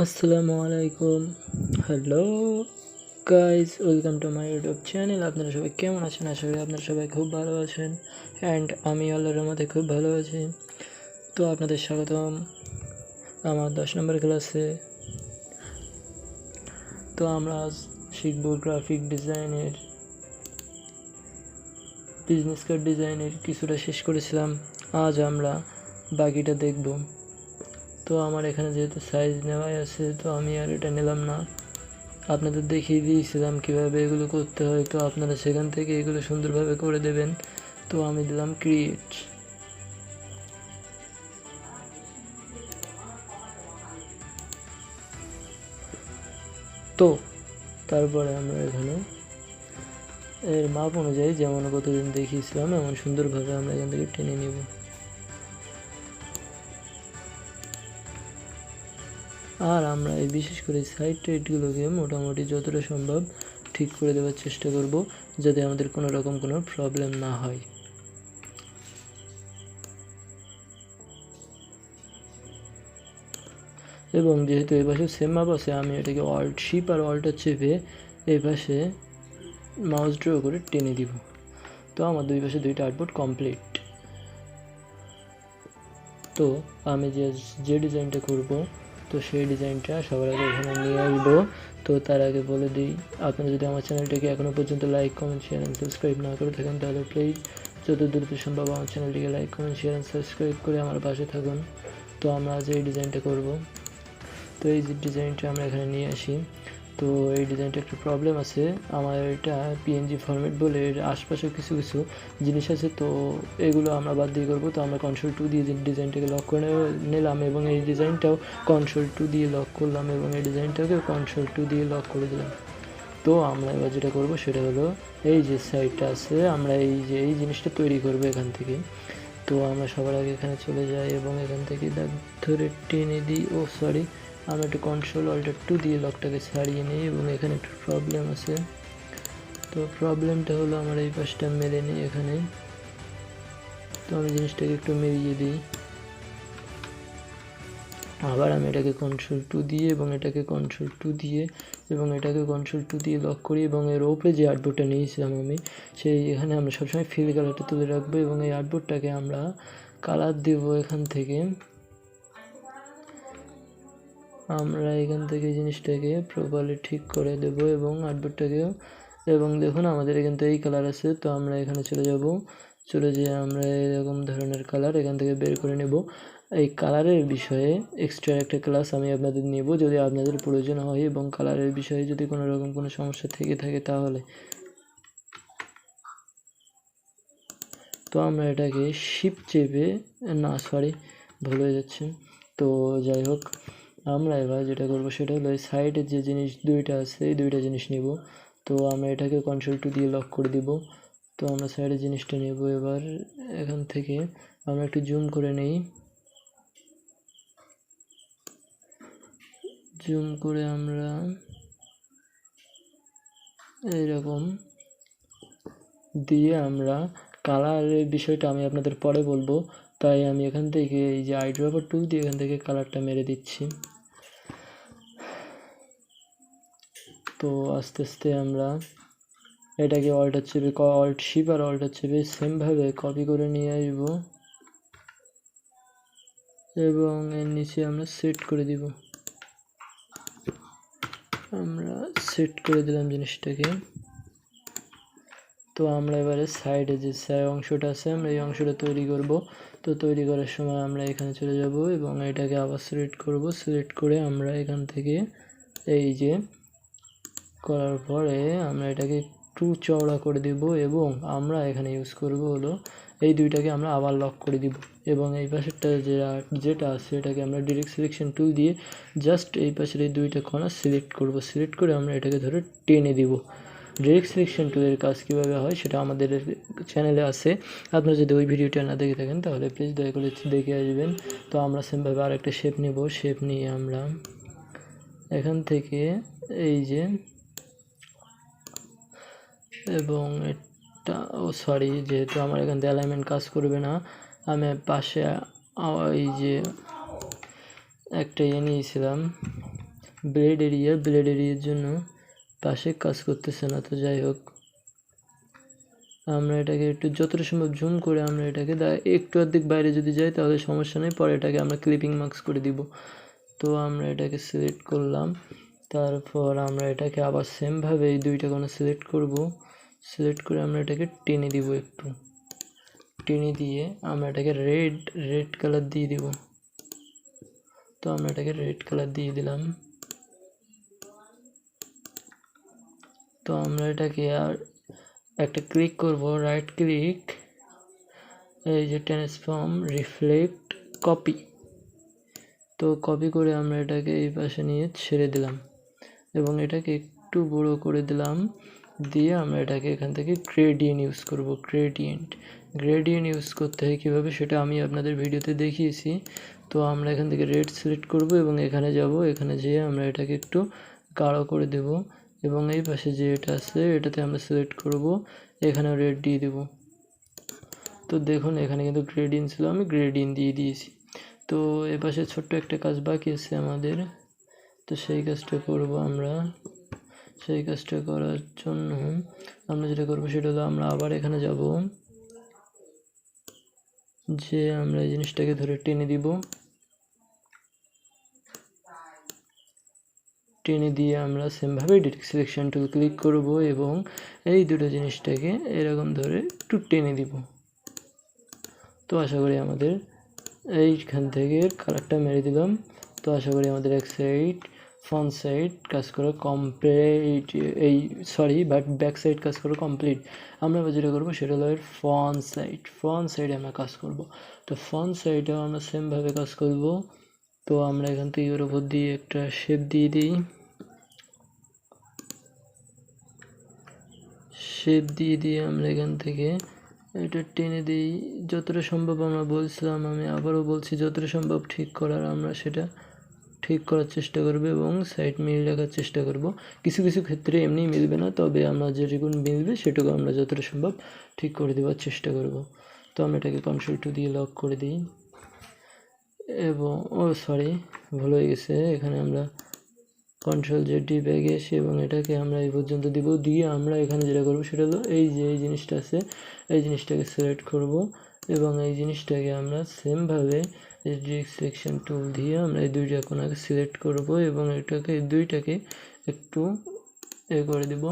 আসসালামু আলাইকুম। Hello guys, welcome to my YouTube channel. আপনারা সবাই কেমন আছেন? আশা করি আপনারা সবাই খুব ভালো আছেন অ্যান্ড আমি আল্লাহর রহমতে খুব ভালো আছি। তো আপনাদের স্বাগতম আমার 10 নম্বর ক্লাসে। তো আমরা আজ শিখব গ্রাফিক ডিজাইনের, বিজনেস কার্ড ডিজাইনের কিছুটা শেষ করেছিলাম। আজ আমরা বাকিটা দেখব। তো আমার এখানে যেহেতু সাইজ নেওয়াই আছে, তো আমি আর এটা নিলাম না। আপনাদের দেখিয়ে দিয়েছিলাম কীভাবে এগুলো করতে হয়, তো আপনারা সেখান থেকে এগুলো সুন্দরভাবে করে দেবেন। তো আমি দিলাম ক্রিয়েট। তো তারপরে আমরা এখানে এর মাপ অনুযায়ী যেমন কতদিন দেখিয়েছিলাম এমন সুন্দরভাবে আমরা এখান থেকে টেনে নিব। আর আমরা এই বিশেষ করে সাইড টাইটগুলোকে মোটামুটি যতটা সম্ভব ঠিক করে দেওয়ার চেষ্টা করব, যাতে আমাদের কোনো রকম কোনো প্রবলেম না হয়। এবং যেহেতু এই পাশে সেম মাপ আছে, আমি এটাকে শিপ আর অল্টার চেপে এই পাশে মাউস ড্র করে টেনে দিব। তো আমার দুই পাশে দুইটা আর্টবোর্ড কমপ্লিট। তো আমি যে ডিজাইনটা করব, তো সেই ডিজাইনটা সবার আগে এখানে নিয়ে আসবো। তো তার আগে বলে দিই, আপনারা যদি আমার চ্যানেলটাকে এখনও পর্যন্ত like, comment, share and subscribe না করে থাকেন, তাহলে প্লিজ যত দ্রুত সম্ভব আমার চ্যানেলটিকে like, comment, share and subscribe করে আমার পাশে থাকুন। তো আমরা আজ এই ডিজাইনটা করব। তো এই যে ডিজাইনটা আমরা এখানে নিয়ে আসি, তো এই ডিজাইনটা একটা প্রবলেম আছে। আমার এটা পিএনজি ফরম্যাট বলে এর আশপাশে কিছু কিছু জিনিস আছে, তো এগুলো আমরা বাদ দিয়ে করবো। তো আমরা Ctrl+2 দিয়ে ডিজাইনটাকে লক করে নিলাম এবং এই ডিজাইনটাও Ctrl+2 দিয়ে লক করলাম এবং এই ডিজাইনটাকেও Ctrl+2 দিয়ে লক করে দিলাম। তো আমরা এবার যেটা করব সেটা হলো, এই যে সাইডটা আছে, আমরা এই জিনিসটা তৈরি করব এখান থেকে। তো আমরা সবার আগে এখানে চলে যাই এবং এখান থেকে দাগ ধরে টেনে দিই। সরি, আমরা একটু Ctrl+Alt+2 দিয়ে লকটাকে ছাড়িয়ে নিই এবং এখানে একটু প্রবলেম আছে। তো প্রবলেমটা হলো আমার এই পাশটা মেলে নিই এখানে। তো আমি জিনিসটাকে একটু মেরিয়ে দিই। আবার আমি এটাকে Ctrl+2 দিয়ে এবং এটাকে Ctrl+2 দিয়ে এবং এটাকে Ctrl+2 দিয়ে লক করি এবং এর ওপরে যে আর্টবোর্ডটা নিয়েছিলাম আমি, সেই এখানে আমরা সবসময় ফিল কালারটা তুলে রাখবো এবং এই আর্টবোর্ডটাকে আমরা কালার দেব। এখান থেকে আমরা জিনিসটাকে প্রপারলি ঠিক করে দেব এবং আর্টবোর্ডটাকেও। এবং দেখুন আমাদের এখান থেকে এই কালার আছে, তো আমরা এখানে চলে যেয়ে আমরা এরকম ধরনের কালার এখান থেকে বের করে নেব। এই কালারের বিষয়ে এক্সট্রা একটা ক্লাস আমি আপনাদের নেব যদি আপনাদের প্রয়োজন হয় এবং কালারের বিষয়ে যদি কোনো রকম কোনো সমস্যা থেকে থাকে তাহলে। তো আমরা এটাকে শিপ চেপে, না সরি ভুল হয়ে যাচ্ছে। তো যাই হোক, আমরা এবার যেটা করবো সেটা হলো এই সাইডের যে জিনিস দুইটা আছে, এই দুইটা জিনিস নিব। তো আমরা এটাকে Ctrl+2 দিয়ে লক করে দিব। তো আমরা সাইডের জিনিসটা নেব। এবার এখান থেকে আমরা একটু জুম করে নেই। জুম করে আমরা এইরকম দিয়ে আমরা কালারের বিষয়টা আমি আপনাদের পরে বলবো, তাই আমি এখান থেকে এই যে আইড্রপার টুল দিয়ে এখান থেকে কালারটা মেরে দিচ্ছি। তো আস্তে আস্তে আমরা এটাকে শিপ আর অল্টার চেপে সেমভাবে কপি করে নিয়ে আসব এবং এর নিচে আমরা সেট করে দিব। আমরা সেট করে দিলাম জিনিসটাকে। তো আমরা এবারে সাইডে যে অংশটা আছে আমরা এই অংশটা তৈরি করব। তো তৈরি করার সময় আমরা এখানে চলে যাব এবং এটাকে আবার সিলেক্ট করব। সিলেক্ট করে আমরা এখান থেকে এই যে করার পরে আমরা এটাকে একটু চওড়া করে দেব এবং আমরা এখানে ইউজ করব হলো এই দুইটাকে আমরা আবার লক করে দিব এবং এই পাশেরটা যেটা আছে এটাকে আমরা ডিরেক্ট সিলেকশন টুল দিয়ে জাস্ট এই পাশের এই দুইটা কর্নার সিলেক্ট করব। সিলেক্ট করে আমরা এটাকে ধরে টেনে দিব। ডিরেক্ট সিলেকশন টুলের কাজ কীভাবে হয় সেটা আমাদের চ্যানেলে আছে, আপনারা যদি ওই ভিডিওটা না দেখে থাকেন তাহলে প্লিজ দয়া করে দেখে আসবেন। তো আমরা সেমভাবে আরেকটা শেপ নেব। শেপ নিয়ে আমরা এখান থেকে এই যে এবং এটা সরি, যেহেতু আমার এখান থেকে অ্যালাইনমেন্ট কাজ করবে না, আমি পাশে এই যে একটা নিয়েছিলাম ব্লেড এরিয়ার জন্য পাশে কাজ করতেছে না। তো যাই হোক, আমরা এটাকে একটু যতটা সম্ভব জুম করে আমরা এটাকে একটু অর্ধেক বাইরে যদি যাই তাহলে সমস্যা নেই, পরে এটাকে আমরা ক্লিপিং মার্কস করে দিব। তো আমরা এটাকে সিলেক্ট করলাম, তারপর আমরা এটাকে আবার সেমভাবে এই দুইটা কোনো সিলেক্ট করব, সিলেক্ট করে আমরা এটাকে টেনে দিব, একটু টেনে দিয়ে আমরা এটাকে রেড কালার দিয়ে দিব। তো আমরা এটাকে রেড কালার দিয়ে দিলাম। তো আমরা এটাকে আর একটা ক্লিক করব, রাইট ক্লিক, এই যে ট্রান্সফর্ম, রিফ্লেক্ট, কপি। তো কপি করে আমরা এটাকে এই পাশে নিয়ে ছেড়ে দিলাম এবং এটাকে একটু বড় করে দিলাম, দিয়ে আমরা এটাকে এখান থেকে গ্রেডিয়েন্ট ইউজ করব। গ্রেডিয়েন্ট ইউজ করতে হয় কীভাবে সেটা আমি আপনাদের ভিডিওতে দেখিয়েছি। তো আমরা এখান থেকে রেড সিলেক্ট করব এবং এখানে যাব, এখানে যেয়ে আমরা এটাকে একটু গাঢ় করে দেব এবং এই পাশে যে এটা আছে এটাতে আমরা সিলেক্ট করব, এখানেও রেড দিয়ে দেব। তো দেখুন এখানে কিন্তু গ্রেডিয়েন্ট ছিল, আমি গ্রেডিয়েন্ট দিয়ে দিয়েছি। তো এপাশে ছোট্ট একটা কাজ বাকি আছে আমাদের, তো সেই কাজটা করব আমরা। সেই কাজটা করার জন্য আমরা যেটা করব সেটা হলো আমরা আবার এখানে যাব, যে আমরা এই জিনিসটাকে ধরে টেনে দিব, টেনে দিয়ে আমরা সেমভাবে ডিরেক্ট সিলেকশন টুল ক্লিক করব এবং এই দুটো জিনিসটাকে এরকম ধরে একটু টেনে দিব। তো আশা করি আমাদের এইখান থেকে কালারটা মেরে দিলাম। তো আশা করি আমাদের এক সাইড ফ্রন্ট সাইড কাজ করা কমপ্লিট, ব্যাক সাইড কাজ করা কমপ্লিট। আমরা যেটা করবো সেটা হলো ফ্রন্ট সাইডে আমরা কাজ করব। তো ফ্রন্ট সাইডেও আমরা সেমভাবে কাজ করব। তো আমরা এখান থেকে এর উপর দিয়ে একটা শেপ দিয়ে দিই, আমরা এখান থেকে এটা টেনে দিই যতটা সম্ভব। আমরা বলছিলাম, আমি আবারও বলছি, যতটা সম্ভব ঠিক করার আমরা সেটা ঠিক করার চেষ্টা করব এবং সাইড মিল রাখার চেষ্টা করব। কিছু কিছু ক্ষেত্রে এমনি মিলবে না, তবে আমরা যেটুকু মিলবে সেটুকু আমরা যতটা সম্ভব ঠিক করে দেওয়ার চেষ্টা করব। তো আমরা এটাকে কন্ট্রোল 2 দিয়ে লক করে দিই এবং ভুল হয়ে গেছে, এখানে আমরা কন্ট্রোল Z ব্যাগে এসে এবং এটাকে আমরা এই পর্যন্ত দিব, দিয়ে আমরা এখানে যেটা করব সেটা হলো এই যে এই জিনিসটা আছে এই জিনিসটাকে সিলেক্ট করব এবং এই জিনিসটাকে আমরা সেমভাবে ডিরেক্ট সিলেকশন টুল দিয়ে আমরা এই দুইটা কোণাকে সিলেক্ট করব এবং এটাকে এই দুইটাকে একটু করে দেব,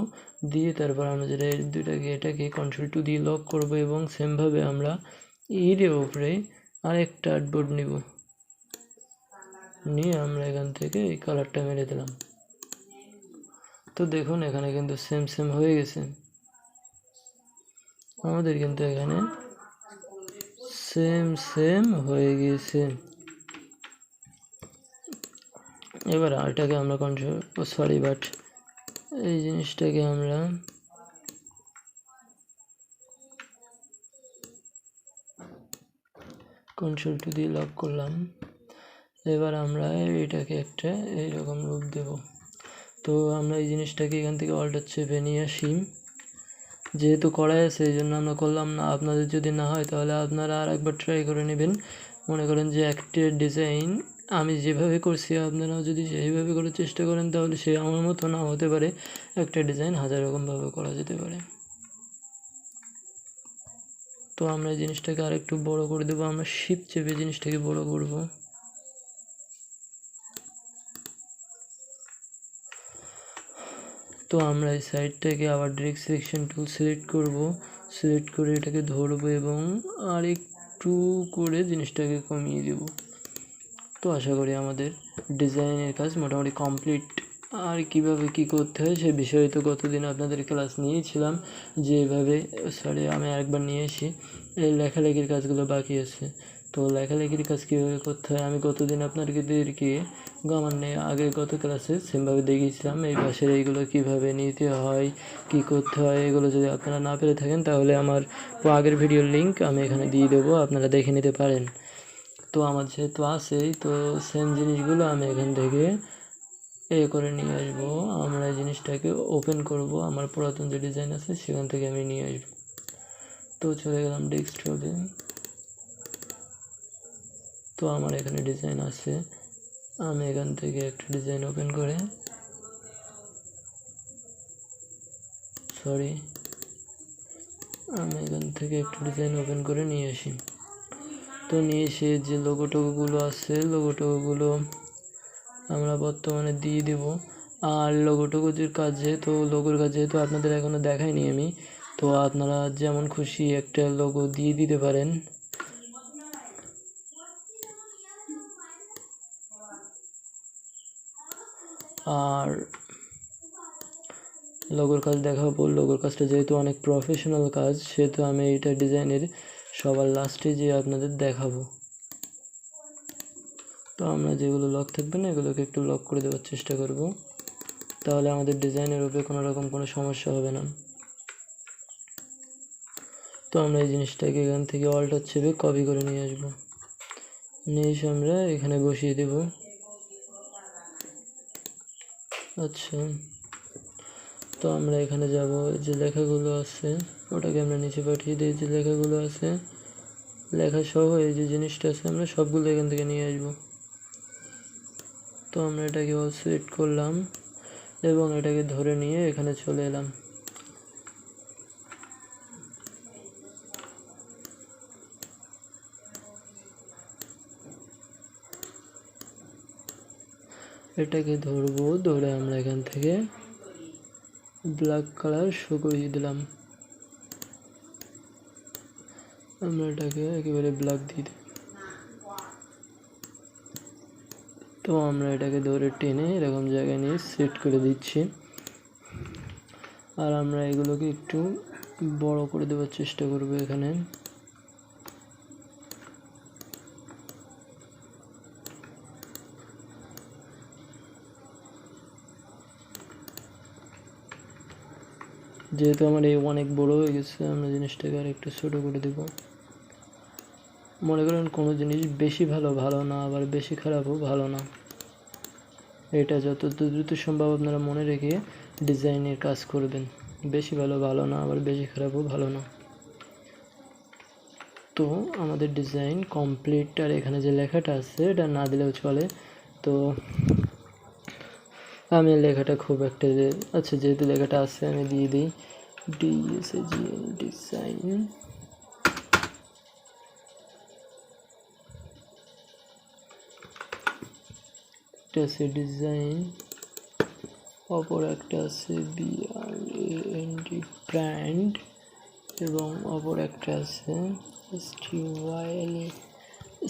দিয়ে তারপর আমরা যেটা এই দুইটাকে এটাকে কন্ট্রোল 2 দিয়ে লক করব এবং সেমভাবে আমরা এর উপরে আরেকটা আর্টবোর্ড নিব, নিয়ে আমরা এখান থেকে এই কালারটা মেরে দিলাম। তো দেখুন এখানে কিন্তু সেম হয়ে গেছে, আমাদের কিন্তু এখানে সেম হয়ে গেছে। এবার আরটাকে আমরা এই জিনিসটাকে আমরা কন্ট্রোল 2 দিয়ে লক করলাম। এবার আমরা এটাকে একটা এইরকম রূপ দেব। তো আমরা এই জিনিসটাকে এখান থেকে অল্টার চেপে নিয়ে আসি, যেহেতু করা আছে এই জন্য আমরা করলাম না। আপনাদের যদি না হয় তাহলে আপনারা আর একবার ট্রাই করে নেবেন। মনে করেন যে একটা ডিজাইন আমি যেভাবে করছি আপনারাও যদি সেইভাবে করার চেষ্টা করেন তাহলে সে আমার মতো না হতে পারে, একটা ডিজাইন হাজার রকমভাবে করা যেতে পারে। তো আমরা এই জিনিসটাকে আর একটু বড় করে দেবো, আমরা শিফট চেপে জিনিসটাকে বড় করব। তো আমরা এই সাইডটাকে আবার ডিরেক্ট সিলেকশন টুল সিলেক্ট করব, সিলেক্ট করে এটাকে ধরবো এবং আর একটু করে জিনিসটাকে কমিয়ে দেব। তো আশা করি আমাদের ডিজাইনের কাজ মোটামুটি কমপ্লিট। আর কিভাবে কি করতে হয় সে বিষয়ে তো গতদিন আপনাদের ক্লাস নিয়েছিলাম, যেভাবে আমি আরেকবার নিয়ে এসি। এই লেখালেখির কাজগুলো বাকি আছে। তো লেখালেখির কাজ কীভাবে করতে হয় আমি গতদিন আপনাদেরকে আগে গত ক্লাসে সেমভাবে দেখিয়েছিলাম। এই পাশের এইগুলো কীভাবে নিতে হয়, কি করতে হয়, এগুলো যদি আপনারা না পেরে থাকেন তাহলে আমার আগের ভিডিওর লিঙ্ক আমি এখানে দিয়ে দেবো, আপনারা দেখে নিতে পারেন। তো আমার যেহেতু আছেই, তো সেম জিনিসগুলো আমি এখান থেকে করে নিয়ে আসবো। আমরা এই জিনিসটাকে ওপেন করব, আমার পুরাতন যে ডিজাইন আছে সেখান থেকে আমি নিয়ে আসবো। তো চলে গেলাম ডেস্কটপে। তো আমার এখানে ডিজাইন আছে, আমি এখান থেকে একটা ডিজাইন ওপেন করে নিয়ে আসি। তো নিয়ে এসে যে লোগোটোগুলো আছে লোগোটোগুলো আমরা বর্তমানে দিয়ে দেব। আর লোগোটোগুলোর কাজ যেহেতু আপনাদের এখনও দেখাইনি আমি, তো আপনারা যেমন খুশি একটা লোগো দিয়ে দিতে পারেন। আর লোগোর কাজ দেখাবো। লোগোর কাজটা যেহেতু অনেক প্রফেশনাল কাজ, সেহেতু আমি এটা ডিজাইনের সবার লাস্টে যে আপনাদের দেখাবো। তো আমরা যেগুলো লক থাকবে না এগুলোকে একটু লক করে দেওয়ার চেষ্টা করব, তাহলে আমাদের ডিজাইনের উপরে কোনো রকম কোনো সমস্যা হবে না। তো আমরা এই জিনিসটাকে এখান থেকে অল্টার চেপে কপি করে নিয়ে আসবো। নিয়ে এসে আমরা এখানে বসিয়ে দেব। আচ্ছা, তো আমরা এখানে যাব, যে লেখাগুলো আছে ওটাকে আমরা নিচে পাঠিয়ে দিই। যে লেখাগুলো আছে লেখা সহ এই যে জিনিসটা আছে আমরা সবগুলো এখান থেকে নিয়ে আসবো। তো আমরা এটাকে অল সিলেক্ট করলাম এবং এটাকে ধরে নিয়ে এখানে চলে এলাম। এটাকে ধরবো, ধরে আমরা এখান থেকে ব্ল্যাক কালার শো করিয়ে দিলাম। আমরা এটাকে একেবারে ব্ল্যাক দিয়ে দিই। তো আমরা এটাকে ধরে টেনে এরকম জায়গায় নিয়ে সেট করে দিচ্ছি। আর আমরা এগুলোকে একটু বড় করে দেওয়ার চেষ্টা করব। এখানে যেহেতু আমার এই অনেক বড় হয়ে গেছে, আমরা জিনিসটাকে আর একটু ছোটো করে দেব। মনে করেন কোনো জিনিস বেশি ভালো না, আবার বেশি খারাপও ভালো না। এটা যত দ্রুত সম্ভব আপনারা মনে রেখে ডিজাইনের কাজ করবেন। বেশি ভালো না, আবার বেশি খারাপও ভালো না। তো আমাদের ডিজাইন কমপ্লিট। আর এখানে যে লেখাটা আছে এটা না দিলেও চলে। তো আমি লেখাটা খুব একটা আচ্ছা, যেহেতু লেখাটা আছে আমি দিয়ে দিই DSAGN ডিজাইন। একটা আছে ডিজাইন, অপর একটা আছে BRAND ব্র্যান্ড, এবং অপর একটা আছে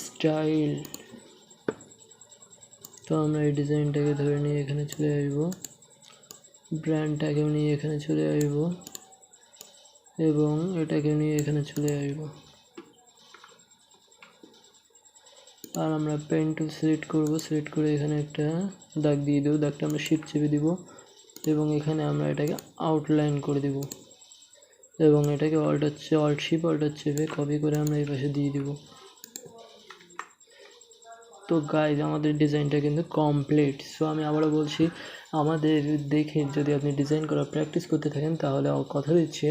স্টাইল। তো আমরা এই ডিজাইনটাকে ধরে নিয়ে এখানে চলে আসবো, ব্র্যান্ডটাকেও নিয়ে এখানে চলে আসবো এবং এটাকে নিয়ে এখানে চলে আসবো। আর আমরা পেন টুল সিলেক্ট করব, সিলেক্ট করে এখানে একটা দাগ দিয়ে দেবো। দাগটা আমরা শিফট চেপে দিব এবং এখানে আমরা এটাকে আউটলাইন করে দেব এবং এটাকে অল্ট চেপে কপি করে আমরা এই পাশে দিয়ে দিব। তো গাইজ আমাদের ডিজাইনটা কিন্তু কমপ্লিট। সো আমি আবারও বলছি, আমাদের দেখে যদি আপনি ডিজাইন করার প্র্যাকটিস করতে থাকেন তাহলে কথা দিচ্ছে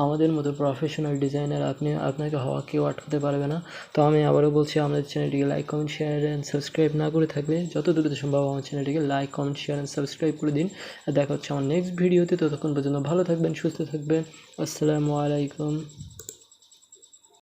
আমাদের মতো প্রফেশনাল ডিজাইনার আপনাকে হওয়া কেউ আটকাতে পারবে না। তো আমি আবারও বলছি, আমাদের চ্যানেলটিকে like, comment, share and subscribe না করে থাকলে যত দ্রুত সম্ভব আমার চ্যানেলটিকে like, comment, share and subscribe করে দিন। আর দেখা হচ্ছে আমার নেক্সট ভিডিওতে। ততক্ষণ পর্যন্ত ভালো থাকবেন, সুস্থ থাকবেন। আসসালামু আলাইকুম।